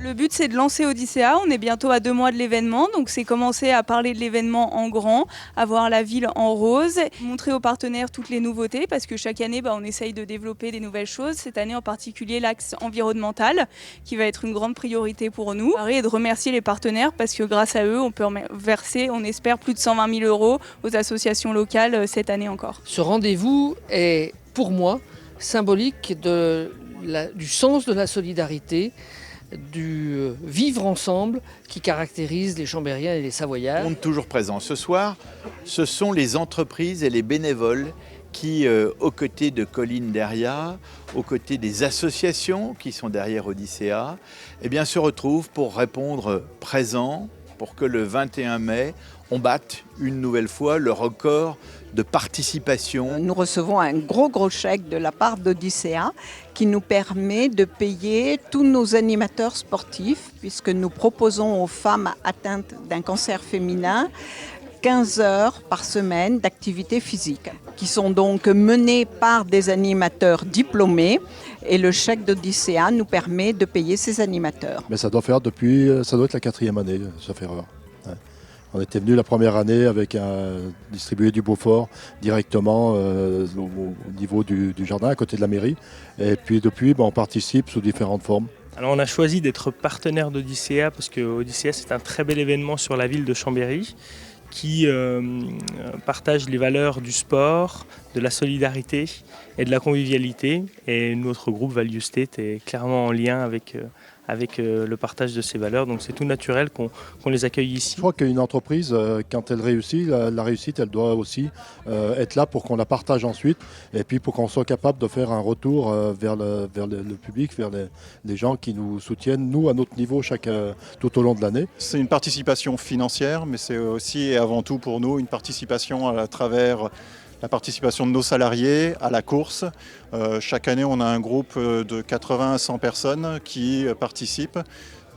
Le but, c'est de lancer Odyssea. On est bientôt à 2 mois de l'événement, donc c'est commencer à parler de l'événement en grand, à voir la ville en rose, montrer aux partenaires toutes les nouveautés, parce que chaque année, on essaye de développer des nouvelles choses. Cette année en particulier, l'axe environnemental, qui va être une grande priorité pour nous. Et de remercier les partenaires, parce que grâce à eux, on peut verser, on espère, plus de 120 000 € aux associations locales cette année encore. Ce rendez-vous est, pour moi, symbolique du sens de la solidarité, du vivre ensemble qui caractérise les Chambériens et les Savoyards. On est toujours présent. Ce soir, ce sont les entreprises et les bénévoles qui, aux côtés de Colline Derriat, aux côtés des associations qui sont derrière Odyssea, se retrouvent pour répondre présent, pour que le 21 mai, on batte une nouvelle fois le record de participation. Nous recevons un gros chèque de la part d'Odyssea qui nous permet de payer tous nos animateurs sportifs, puisque nous proposons aux femmes atteintes d'un cancer féminin 15 heures par semaine d'activité physique, qui sont donc menées par des animateurs diplômés. Et le chèque d'Odyssea nous permet de payer ces animateurs. Mais ça doit être la 4e année, sauf erreur. Ouais. On était venu la première année avec distribuer du Beaufort directement au niveau du jardin, à côté de la mairie. Et puis depuis, on participe sous différentes formes. Alors on a choisi d'être partenaire d'Odyssea parce que Odyssea, c'est un très bel événement sur la ville de Chambéry, qui partage les valeurs du sport, de la solidarité et de la convivialité. Et notre groupe Value State est clairement en lien avec le partage de ces valeurs. Donc c'est tout naturel qu'on les accueille ici. Je crois qu'une entreprise, quand elle réussit, la réussite, elle doit aussi être là pour qu'on la partage ensuite. Et puis pour qu'on soit capable de faire un retour vers le public, vers les gens qui nous soutiennent, nous, à notre niveau, tout au long de l'année. C'est une participation financière, mais c'est aussi et avant tout pour nous une participation à travers la participation de nos salariés à la course. Chaque année, on a un groupe de 80 à 100 personnes qui participent,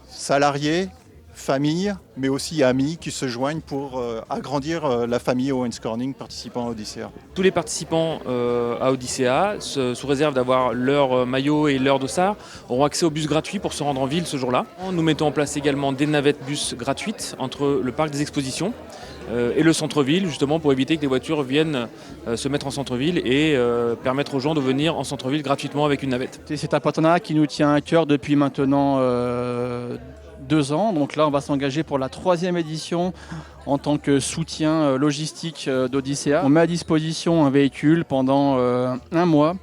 salariés, familles, mais aussi amis qui se joignent pour agrandir la famille Owens Corning participant à Odyssea. Tous les participants à Odyssea, sous réserve d'avoir leur maillot et leur dossard, auront accès au bus gratuit pour se rendre en ville ce jour-là. Nous mettons en place également des navettes bus gratuites entre le parc des expositions et le centre-ville, justement pour éviter que les voitures viennent se mettre en centre-ville et permettre aux gens de venir en centre-ville gratuitement avec une navette. C'est un partenariat qui nous tient à cœur depuis maintenant 2 ans. Donc là, on va s'engager pour la 3e édition en tant que soutien logistique d'Odyssea. On met à disposition un véhicule pendant 1 mois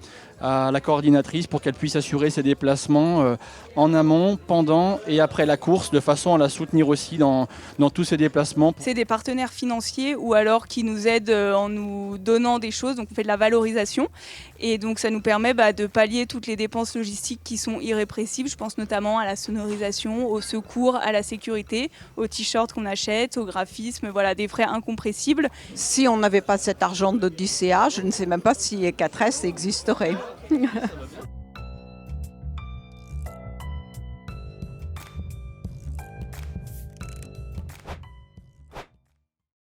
à la coordinatrice pour qu'elle puisse assurer ses déplacements en amont, pendant et après la course, de façon à la soutenir aussi dans tous ses déplacements. C'est des partenaires financiers ou alors qui nous aident en nous donnant des choses, donc on fait de la valorisation et donc ça nous permet de pallier toutes les dépenses logistiques qui sont irrépressibles. Je pense notamment à la sonorisation, au secours, à la sécurité, aux t-shirts qu'on achète, au graphisme, voilà, des frais incompressibles. Si on n'avait pas cet argent d'Odyssea, je ne sais même pas si 4S existerait.